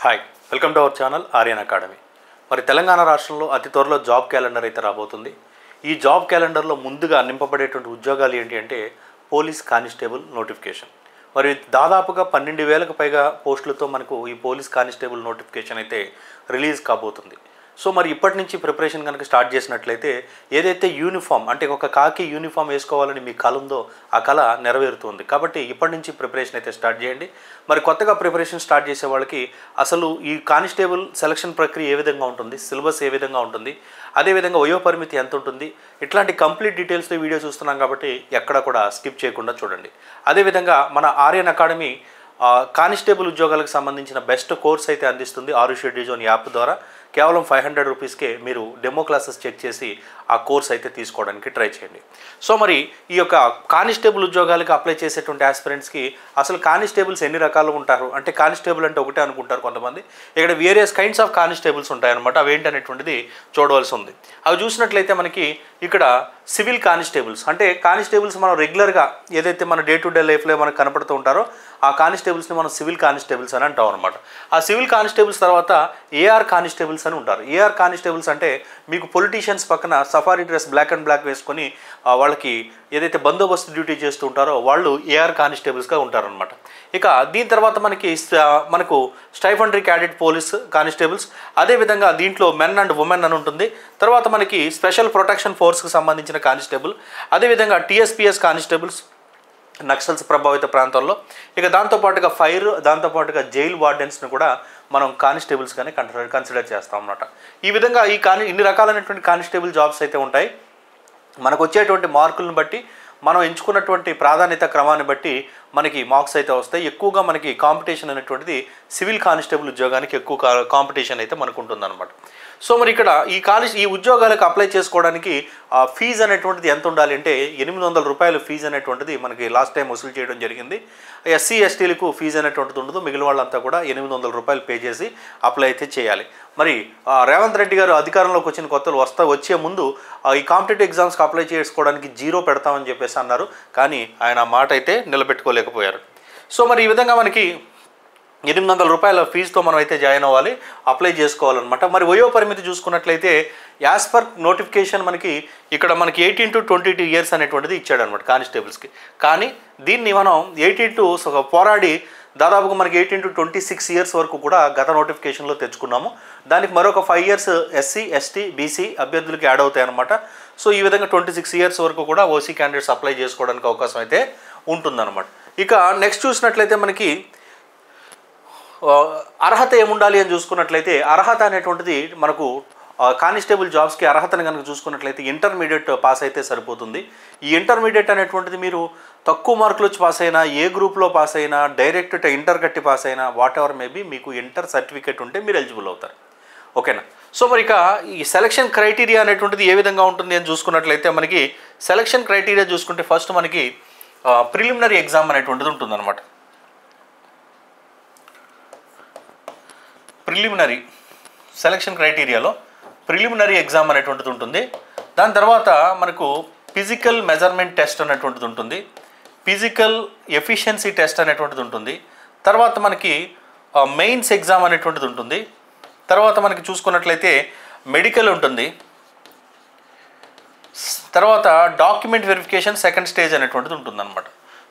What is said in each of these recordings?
Hi, welcome to our channel Aryan academy. మరి తెలంగాణ రాష్ట్రంలో అతి త్వరలో జాబ్ క్యాలెండర్ అయితే రాబోతుంది. ఈ జాబ్ క్యాలెండర్లో ముందుగా నింపబడేటువంటి ఉద్యోగాలు ఏంటి అంటే పోలీస్ కానిస్టేబుల్ నోటిఫికేషన్. మరి దాదాపుగా 12,000కు పైగా పోస్టులతో మనకు ఈ పోలీస్ కానిస్టేబుల్ నోటిఫికేషన్ అయితే రిలీజ్ కాబోతుంది. సో మరి ఇప్పటి నుంచి ప్రిపరేషన్ కనుక స్టార్ట్ చేసినట్లయితే ఏదైతే యూనిఫామ్ అంటే ఒక కాకి యూనిఫామ్ వేసుకోవాలని మీ కల ఉందో ఆ కళ నెరవేరుతుంది. కాబట్టి ఇప్పటి నుంచి ప్రిపరేషన్ అయితే స్టార్ట్ చేయండి. మరి కొత్తగా ప్రిపరేషన్ స్టార్ట్ చేసే వాళ్ళకి అసలు ఈ కానిస్టేబుల్ సెలక్షన్ ప్రక్రియ ఏ విధంగా ఉంటుంది, సిలబస్ ఏ విధంగా ఉంటుంది, అదేవిధంగా వయోపరిమితి ఎంత ఉంటుంది, ఇట్లాంటి కంప్లీట్ డీటెయిల్స్తో వీడియో చూస్తున్నాం కాబట్టి ఎక్కడ కూడా స్కిప్ చేయకుండా చూడండి. అదేవిధంగా మన ఆర్యన్ అకాడమీ కానిస్టేబుల్ ఉద్యోగాలకు సంబంధించిన బెస్ట్ కోర్స్ అయితే అందిస్తుంది. ఆరు షెడ్యూల్ జోన్ యాప్ ద్వారా కేవలం 500 రూపీస్కే మీరు డెమో క్లాసెస్ చెక్ చేసి ఆ కోర్స్ అయితే తీసుకోవడానికి ట్రై చేయండి. సో మరి ఈ యొక్క కానిస్టేబుల్ ఉద్యోగాలకు అప్లై చేసేటువంటి ఆస్పిరెంట్స్కి అసలు కానిస్టేబుల్స్ ఎన్ని రకాలు ఉంటారు అంటే కానిస్టేబుల్ అంటే ఒకటే అనుకుంటారు కొంతమంది. ఇక్కడ వేరియస్ కైండ్స్ ఆఫ్ కానిస్టేబుల్స్ ఉంటాయన్నమాట. అవి ఏంటనేటువంటిది చూడవలసి ఉంది. అవి చూసినట్లయితే మనకి ఇక్కడ సివిల్ కానిస్టేబుల్స్ అంటే కానిస్టేబుల్స్ మనం రెగ్యులర్గా ఏదైతే మన డే టు డే లైఫ్లో మనకు కనపడుతూ ఉంటారో ఆ కానిస్టేబుల్స్ని మనం సివిల్ కానిస్టేబుల్స్ అని అంటాం అనమాట. ఆ సివిల్ కానిస్టేబుల్స్ తర్వాత ఏఆర్ కానిస్టేబుల్స్ అని ఉంటారు. ఏఆర్ కానిస్టేబుల్స్ అంటే మీకు పొలిటీషియన్స్ పక్కన safari dress black and black వేసుకొని వాళ్ళకి ఏదైతే బందోబస్తు డ్యూటీ చేస్తూ ఉంటారో వాళ్ళు ఏఆర్ కానిస్టేబుల్స్గా ఉంటారనమాట. ఇక దీని తర్వాత మనకు స్టైఫండరీ క్యాడెట్ పోలీస్ కానిస్టేబుల్స్, అదేవిధంగా దీంట్లో మెన్ అండ్ ఉమెన్ అని ఉంటుంది. తర్వాత మనకి స్పెషల్ ప్రొటెక్షన్ ఫోర్స్కి సంబంధించిన కానిస్టేబుల్, అదేవిధంగా టీఎస్పీఎస్ కానిస్టేబుల్స్ నక్సల్స్ ప్రభావిత ప్రాంతాల్లో. ఇక దాంతోపాటుగా ఫైర్, దాంతోపాటుగా జైల్ వార్డెన్స్ని కూడా మనం కానిస్టేబుల్స్గానే కన్సిడర్ చేస్తాం అన్నమాట. ఈ విధంగా ఇన్ని రకాలైనటువంటి కానిస్టేబుల్ జాబ్స్ అయితే ఉంటాయి. మనకు వచ్చేటువంటి మార్కులను బట్టి మనం ఎంచుకున్నటువంటి ప్రాధాన్యత క్రమాన్ని బట్టి మనకి మార్క్స్ అయితే వస్తాయి. ఎక్కువగా మనకి కాంపిటీషన్ అనేటువంటిది సివిల్ కానిస్టేబుల్ ఉద్యోగానికి ఎక్కువ కాంపిటీషన్ అయితే మనకు ఉంటుందన్నమాట. సో మరి ఇక్కడ ఈ ఉద్యోగాలకు అప్లై చేసుకోవడానికి ఫీజు అనేటువంటిది ఎంత ఉండాలి అంటే 800 రూపాయలు ఫీజు అనేటువంటిది మనకి లాస్ట్ టైం వసూలు చేయడం జరిగింది. ఎస్సీ ఎస్టీలకు ఫీజు అనేటువంటిది ఉండదు. మిగిలిన వాళ్ళంతా కూడా 800 రూపాయలు పే చేసి అప్లై అయితే చేయాలి. మరి రేవంత్ రెడ్డి గారు అధికారంలోకి వచ్చిన కొత్తలు వచ్చే ముందు ఈ కాంపిటేటివ్ ఎగ్జామ్స్కి అప్లై చేసుకోవడానికి 0 పెడతామని చెప్పేసి అన్నారు. కానీ ఆయన ఆ మాట అయితే నిలబెట్టుకోలేకపోయారు. సో మరి ఈ విధంగా మనకి 800 రూపాయల ఫీజుతో మనం అయితే జాయిన్ అవ్వాలి, అప్లై చేసుకోవాలన్నమాట. మరి వయో పరిమితి చూసుకున్నట్లయితే యాజ్ పర్ నోటిఫికేషన్ మనకి 18 to 22 ఇయర్స్ అనేటువంటిది ఇచ్చాడనమాట కానిస్టేబుల్స్కి. కానీ దీన్ని మనం 18 పోరాడి దాదాపుగా మనకి 18 to 26 ఇయర్స్ వరకు కూడా గత నోటిఫికేషన్లో తెచ్చుకున్నాము. దానికి మరొక 5 ఇయర్స్ ఎస్సీ ఎస్టీ బీసీ అభ్యర్థులకి యాడ్ అవుతాయి అన్నమాట. సో ఈ విధంగా 26 ఇయర్స్ వరకు కూడా ఓసీ క్యాండిడేట్స్ అప్లై చేసుకోవడానికి అవకాశం అయితే ఉంటుందన్నమాట. ఇక నెక్స్ట్ చూసినట్లయితే మనకి అర్హత ఏముండాలి అని చూసుకున్నట్లయితే అర్హత అనేటువంటిది మనకు కానిస్టేబుల్ జాబ్స్కి అర్హతను కనుక చూసుకున్నట్లయితే ఇంటర్మీడియట్ పాస్ అయితే సరిపోతుంది. ఈ ఇంటర్మీడియట్ అనేటువంటిది మీరు తక్కువ మార్కులు వచ్చి పాస్ అయినా, ఏ గ్రూప్లో పాస్ అయినా, డైరెక్ట్ ఇంటర్ కట్టి పాస్ అయినా, వాట్ ఎవర్ మేబీ మీకు ఇంటర్ సర్టిఫికేట్ ఉంటే మీరు ఎలిజిబుల్ అవుతారు. ఓకేనా? సో మరి ఇక ఈ సెలక్షన్ క్రైటీరియా అనేటువంటిది ఏ విధంగా ఉంటుంది అని చూసుకున్నట్లయితే మనకి సెలక్షన్ క్రైటీరియా చూసుకుంటే ఫస్ట్ మనకి ప్రిలిమినరీ ఎగ్జామ్ అనేటువంటిది ఉంటుందన్నమాట. ప్రిలిమినరీ సెలక్షన్ క్రైటీరియాలో ప్రిలిమినరీ ఎగ్జామ్ అనేటువంటిది ఉంటుంది. దాని తర్వాత మనకు ఫిజికల్ మెజర్మెంట్ టెస్ట్ అనేటువంటిది ఉంటుంది, ఫిజికల్ ఎఫిషియన్సీ టెస్ట్ అనేటువంటిది ఉంటుంది. తర్వాత మనకి మెయిన్స్ ఎగ్జామ్ అనేటువంటిది ఉంటుంది. తర్వాత మనకి చూసుకున్నట్లయితే మెడికల్ ఉంటుంది. తర్వాత డాక్యుమెంట్ వెరిఫికేషన్ సెకండ్ స్టేజ్ అనేటువంటిది ఉంటుందన్నమాట.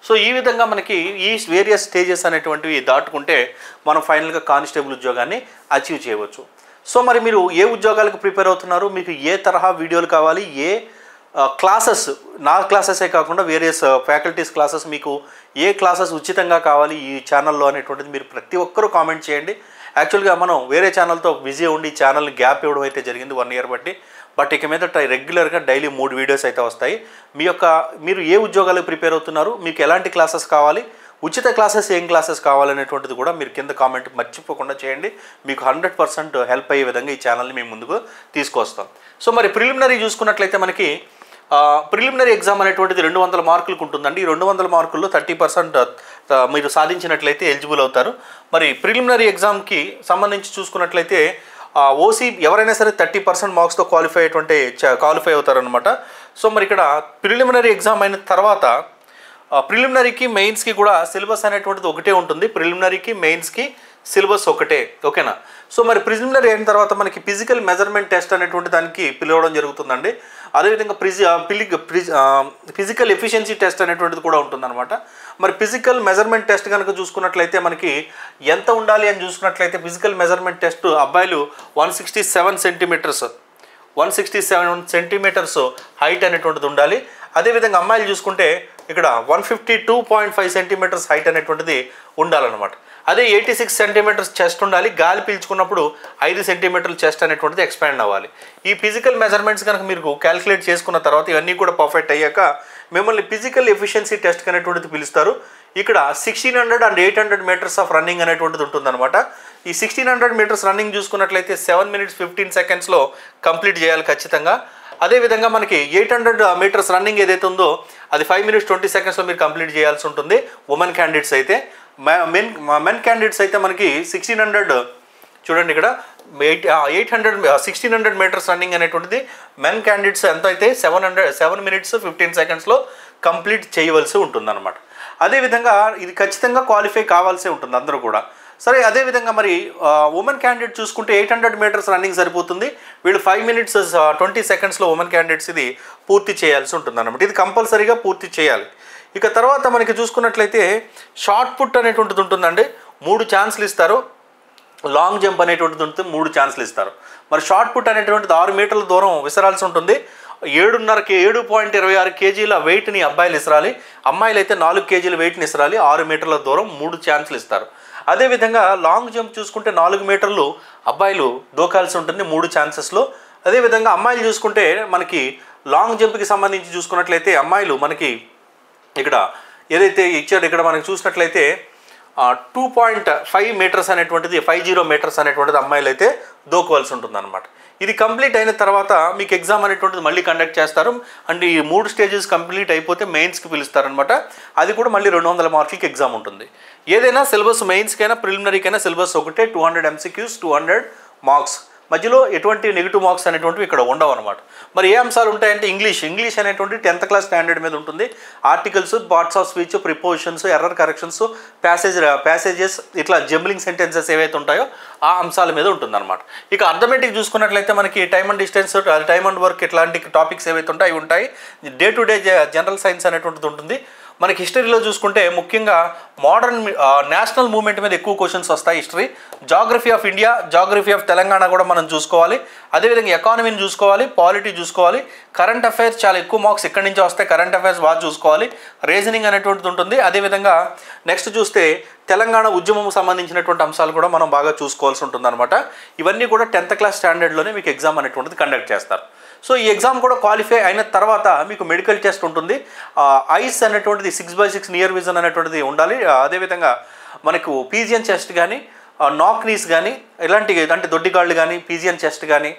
సో ఈ విధంగా మనకి ఈ వేరియస్ స్టేజెస్ అనేటువంటివి దాటుకుంటే మనం ఫైనల్గా కానిస్టేబుల్ ఉద్యోగాన్ని అచీవ్ చేయవచ్చు. సో మరి మీరు ఏ ఉద్యోగాలకు ప్రిపేర్ అవుతున్నారు, మీకు ఏ తరహా వీడియోలు కావాలి, ఏ క్లాసెస్, నా క్లాసెసే కాకుండా వేరియస్ ఫ్యాకల్టీస్ క్లాసెస్ మీకు ఏ క్లాసెస్ ఉచితంగా కావాలి ఈ ఛానల్లో అనేటువంటిది మీరు ప్రతి ఒక్కరూ కామెంట్ చేయండి. యాక్చువల్గా మనం వేరే ఛానల్తో బిజీ ఉండి ఛానల్ని గ్యాప్ ఇవ్వడం అయితే జరిగింది 1 year బట్టి. బట్ ఇక మీద రెగ్యులర్గా డైలీ 3 వీడియోస్ అయితే వస్తాయి. మీరు ఏ ఉద్యోగాలకు ప్రిపేర్ అవుతున్నారు, మీకు ఎలాంటి క్లాసెస్ కావాలి, ఉచిత క్లాసెస్ ఏం క్లాసెస్ కావాలనేటువంటిది కూడా మీరు కింద కామెంట్ మర్చిపోకుండా చేయండి. మీకు 100% హెల్ప్ అయ్యే విధంగా ఈ ఛానల్ని మేము ముందుకు తీసుకొస్తాం. సో మరి ప్రిలిమినరీ చూసుకున్నట్లయితే మనకి ప్రిలిమినరీ ఎగ్జామ్ అనేటువంటిది 200 మార్కులకు ఉంటుందండి. ఈ 200 మార్కుల్లో 30% మీరు సాధించినట్లయితే ఎలిజిబుల్ అవుతారు. మరి ప్రిలిమినరీ ఎగ్జామ్కి సంబంధించి చూసుకున్నట్లయితే ఓసీ ఎవరైనా సరే 30% మార్క్స్తో క్వాలిఫై అవుతారనమాట. సో మరి ఇక్కడ ప్రిలిమినరీ ఎగ్జామ్ అయిన తర్వాత ప్రిలిమినరీకి మెయిన్స్కి కూడా సిలబస్ అనేటువంటిది ఒకటే ఉంటుంది. ప్రిలిమినరీకి మెయిన్స్కి సిలబస్ ఒకటే, ఓకేనా. సో మరి ప్రిలిమినరీ అయిన తర్వాత మనకి ఫిజికల్ మెజర్మెంట్ టెస్ట్ అనేటువంటి దానికి పిలవడం జరుగుతుందండి. అదేవిధంగా ఫిజికల్ ఎఫిషియన్సీ టెస్ట్ అనేటువంటిది కూడా ఉంటుందన్నమాట. మరి ఫిజికల్ మెజర్మెంట్ టెస్ట్ కనుక చూసుకున్నట్లయితే మనకి ఎంత ఉండాలి అని చూసుకున్నట్లయితే ఫిజికల్ మెజర్మెంట్ టెస్ట్ అబ్బాయిలు 167 సెంటీమీటర్స్ హైట్ అనేటువంటిది ఉండాలి. అదేవిధంగా అమ్మాయిలు చూసుకుంటే ఇక్కడ 152.5 సెంటీమీటర్స్ హైట్ అనేటువంటిది ఉండాలన్నమాట. అదే 86 సెంటీమీటర్స్ చెస్ట్ ఉండాలి. గాలి పీల్చుకున్నప్పుడు 5 సెంటీమీటర్ల చెస్ట్ అనేటువంటిది ఎక్స్పాండ్ అవ్వాలి. ఈ ఫిజికల్ మెజర్మెంట్స్ కనుక మీరు క్యాలిక్యులేట్ చేసుకున్న తర్వాత ఇవన్నీ కూడా పర్ఫెక్ట్ అయ్యాక మిమ్మల్ని ఫిజికల్ ఎఫిషియన్సీ టెస్ట్ అనేటువంటిది పిలుస్తారు. ఇక్కడ 1600 and 800 మీటర్స్ ఆఫ్ రన్నింగ్ అనేటువంటిది ఉంటుందన్నమాట. ఈ 1600 మీటర్స్ రన్నింగ్ చూసుకున్నట్లయితే 7 minutes 15 secondsలో కంప్లీట్ చేయాలి ఖచ్చితంగా. అదేవిధంగా మనకి 800 మీటర్స్ రన్నింగ్ ఏదైతే ఉందో అది 5 minutes 20 secondsలో మీరు కంప్లీట్ చేయాల్సి ఉంటుంది ఉమెన్ క్యాండిడేట్స్ అయితే. మెన్ క్యాండిడేట్స్ అయితే మనకి 1600 చూడండి ఇక్కడ 1600 మీటర్స్ రన్నింగ్ అనేటువంటిది మెన్ క్యాండిడేట్స్ ఎంత అయితే 7 minutes 15 secondsలో కంప్లీట్ చేయవలసి ఉంటుందన్నమాట. అదేవిధంగా ఇది ఖచ్చితంగా క్వాలిఫై కావాల్సి ఉంటుంది అందరూ కూడా. సరే, అదేవిధంగా మరి ఉమెన్ క్యాండిడేట్ చూసుకుంటే 800 మీటర్స్ రన్నింగ్ సరిపోతుంది. వీళ్ళు 5 minutes 20 secondsలో ఉమెన్ క్యాండిడేట్స్ ఇది పూర్తి చేయాల్సి ఉంటుంది అన్నమాట. ఇది కంపల్సరీగా పూర్తి చేయాలి. ఇక తర్వాత మనకి చూసుకున్నట్లయితే షార్ట్ పుట్ అనేటువంటిది ఉంటుందండి. 3 ఛాన్స్లు ఇస్తారు. లాంగ్ జంప్ అనేటువంటిది ఉంటుంది, 3 ఛాన్స్లు ఇస్తారు. మరి షార్ట్ పుట్ అనేటువంటిది 6 మీటర్ల దూరం విసరాల్సి ఉంటుంది. 7.26 kgల వెయిట్ని అబ్బాయిలు ఇసరాలి. అమ్మాయిలు అయితే 4 kgల వెయిట్ని ఇసరాలి. 6 మీటర్ల దూరం 3 ఛాన్స్లు ఇస్తారు. అదేవిధంగా లాంగ్ జంప్ చూసుకుంటే 4 మీటర్లు అబ్బాయిలు దూకాల్సి ఉంటుంది 3 ఛాన్సెస్లో. అదేవిధంగా అమ్మాయిలు చూసుకుంటే మనకి లాంగ్ జంప్కి సంబంధించి చూసుకున్నట్లయితే అమ్మాయిలు మనకి ఇక్కడ ఏదైతే ఇచ్చాడో ఇక్కడ మనకి చూసినట్లయితే 2.5 మీటర్స్ అనేటువంటిది 50 మీటర్స్ అనేటువంటిది అమ్మాయిలు అయితే దూకవలసి ఉంటుంది అనమాట. ఇది కంప్లీట్ అయిన తర్వాత మీకు ఎగ్జామ్ అనేటువంటిది మళ్ళీ కండక్ట్ చేస్తారు. అండ్ ఈ 3 స్టేజెస్ కంప్లీట్ అయిపోతే మెయిన్స్కి పిలుస్తారనమాట. అది కూడా మళ్ళీ 200 మార్కులకి ఎగ్జామ్ ఉంటుంది. ఏదైనా సిలబస్ మెయిన్స్కైనా ప్రిలిమినరీకైనా సిలబస్ ఒకటే, 200 MCQs 200 మార్క్స్. మధ్యలో ఎటువంటి నెగిటివ్ మార్క్స్ అనేటువంటివి ఇక్కడ ఉండవు అనమాట. మరి ఏ అంశాలు ఉంటాయంటే ఇంగ్లీష్ అనేటువంటి 10th క్లాస్ స్టాండర్డ్ మీద ఉంటుంది. Articles, parts of speech, prepositions, error corrections, passages ఇట్లా జంబ్లింగ్ సెంటెన్సెస్ ఏవైతే ఉంటాయో ఆ అంశాల మీద ఉంటుందన్నమాట. ఇక అర్థమెటిక్ చూసుకున్నట్లయితే మనకి time and distance, time and work ఇట్లాంటి టాపిక్స్ ఏవైతే ఉంటాయో అవి ఉంటాయి. Day to day general science అనేటువంటిది ఉంటుంది. మనకి హిస్టరీలో చూసుకుంటే ముఖ్యంగా మోడర్న్ నేషనల్ మూవ్మెంట్ మీద ఎక్కువ క్వశ్చన్స్ వస్తాయి. History, geography of India, geography of Telangana కూడా మనం చూసుకోవాలి. అదేవిధంగా ఎకానమీని చూసుకోవాలి, పాలిటీ చూసుకోవాలి, కరెంట్ అఫైర్స్ చాలా ఎక్కువ మార్క్స్ ఇక్కడి నుంచి వస్తాయి. కరెంట్ అఫైర్స్ బాగా చూసుకోవాలి. రీజనింగ్ అనేటువంటిది ఉంటుంది. అదేవిధంగా నెక్స్ట్ చూస్తే తెలంగాణ ఉద్యమం సంబంధించినటువంటి అంశాలు కూడా మనం బాగా చూసుకోవాల్సి ఉంటుంది అనమాట. ఇవన్నీ కూడా 10th క్లాస్ స్టాండర్డ్లోనే మీకు ఎగ్జామ్ అనేటువంటిది కండక్ట్ చేస్తారు. సో ఈ ఎగ్జామ్ కూడా క్వాలిఫై అయిన తర్వాత మీకు మెడికల్ టెస్ట్ ఉంటుంది. ఐస్ అనేటువంటిది 6/6 నియర్ విజన్ అనేటువంటిది ఉండాలి. అదేవిధంగా మనకు పీజియన్ చెస్ట్ కానీ, నాక్ నీస్ కానీ, ఇలాంటి అంటే దొడ్డిగాళ్ళు కానీ, పీజియన్ చెస్ట్ కానీ,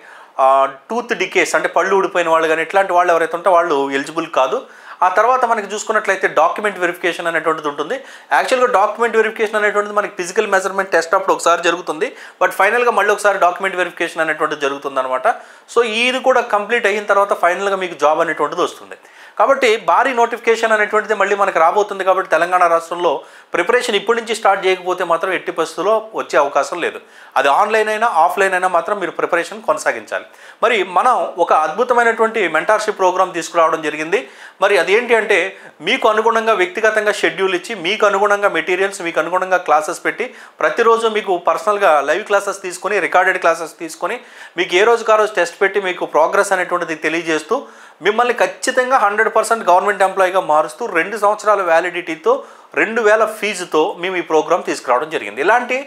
టూత్ డికేస్ అంటే పళ్ళు ఊడిపోయిన వాళ్ళు కానీ ఇట్లాంటి వాళ్ళు ఎవరైతే ఉంటే వాళ్ళు ఎలిజిబుల్ కాదు. ఆ తర్వాత మనకి చూసుకున్నట్లయితే డాక్యుమెంట్ వెరిఫికేషన్ అనేటువంటిది ఉంటుంది. యాక్చువల్గా డాక్యుమెంట్ వెరిఫికేషన్ అనేటువంటిది మనకి ఫిజికల్ మెజర్మెంట్ టెస్ట్ అప్పుడు ఒకసారి జరుగుతుంది. బట్ ఫైనల్గా మళ్ళీ ఒకసారి డాక్యుమెంట్ వెరిఫికేషన్ అనేటువంటిది జరుగుతుంది అనమాట. సో ఇది కూడా కంప్లీట్ అయిన తర్వాత ఫైనల్గా మీకు జాబ్ అనేటువంటిది వస్తుంది. కాబట్టి భారీ నోటిఫికేషన్ అనేటువంటిది మళ్ళీ మనకు రాబోతుంది. కాబట్టి తెలంగాణ రాష్ట్రంలో ప్రిపరేషన్ ఇప్పటి నుంచి స్టార్ట్ చేయకపోతే మాత్రం ఎట్టి పరిస్థితుల్లో వచ్చే అవకాశం లేదు. అది ఆన్లైన్ అయినా ఆఫ్లైన్ అయినా మాత్రం మీరు ప్రిపరేషన్ కొనసాగించాలి. మరి మనం ఒక అద్భుతమైనటువంటి మెంటార్షిప్ ప్రోగ్రామ్ తీసుకురావడం జరిగింది. మరి అదేంటి అంటే మీకు అనుగుణంగా వ్యక్తిగతంగా షెడ్యూల్ ఇచ్చి, మీకు అనుగుణంగా మెటీరియల్స్, మీకు అనుగుణంగా క్లాసెస్ పెట్టి, ప్రతిరోజు మీకు పర్సనల్గా లైవ్ క్లాసెస్ తీసుకొని, రికార్డెడ్ క్లాసెస్ తీసుకొని, మీకు ఏ రోజుకు ఆ రోజు టెస్ట్ పెట్టి మీకు ప్రోగ్రెస్ అనేటువంటిది తెలియజేస్తూ మిమ్మల్ని ఖచ్చితంగా 100% గవర్నమెంట్ ఎంప్లాయీగా మారుస్తూ 2 సంవత్సరాల వ్యాలిడిటీతో 2000 ఫీజుతో మేము ఈ ప్రోగ్రామ్ తీసుకురావడం జరిగింది. ఇలాంటి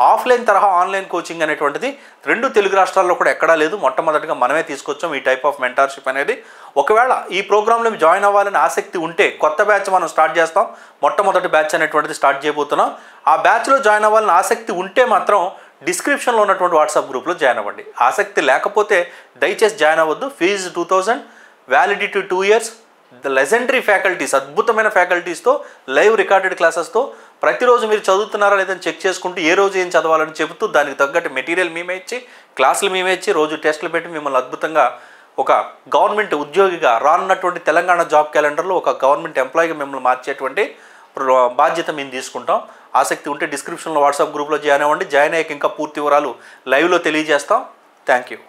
ఆఫ్లైన్ తరహా ఆన్లైన్ కోచింగ్ అనేటువంటిది 2 తెలుగు రాష్ట్రాల్లో కూడా ఎక్కడా లేదు. మొట్టమొదటిగా మనమే తీసుకొచ్చాం ఈ టైప్ ఆఫ్ మెంటార్షిప్ అనేది. ఒకవేళ ఈ ప్రోగ్రాంలో జాయిన్ అవ్వాలని ఆసక్తి ఉంటే కొత్త బ్యాచ్ మనం స్టార్ట్ చేస్తాం. మొట్టమొదటి బ్యాచ్ అనేటువంటిది స్టార్ట్ చేయబోతున్నాం. ఆ బ్యాచ్లో జాయిన్ అవ్వాలని ఆసక్తి ఉంటే మాత్రం డిస్క్రిప్షన్లో ఉన్నటువంటి వాట్సాప్ గ్రూప్లో జాయిన్ అవ్వండి. ఆసక్తి లేకపోతే దయచేసి జాయిన్ అవ్వద్దు. Fees 2000, validity 2 years, the legendary faculties, అద్భుతమైన ఫ్యాకల్టీస్తో లైవ్ రికార్డెడ్ క్లాసెస్తో ప్రతిరోజు మీరు చదువుతున్నారా లేదని చెక్ చేసుకుంటూ ఏ రోజు ఏం చదవాలని చెబుతూ దానికి తగ్గట్టు మెటీరియల్ మేమే ఇచ్చి, క్లాసులు మేమే ఇచ్చి, రోజు టెస్టులు పెట్టి మిమ్మల్ని అద్భుతంగా ఒక గవర్నమెంట్ ఉద్యోగిగా రానున్నటువంటి తెలంగాణ జాబ్ క్యాలెండర్లో ఒక గవర్నమెంట్ ఎంప్లాయీగా మిమ్మల్ని మార్చేటువంటి బాధ్యత మేము తీసుకుంటాం. ఆసక్తి ఉంటే డిస్క్రిప్షన్లో వాట్సాప్ గ్రూప్లో జాయిన్ అవ్వండి. జాయిన్ అయ్యాక ఇంకా పూర్తి వివరాలు లైవ్లో తెలియజేస్తాం. Thank you.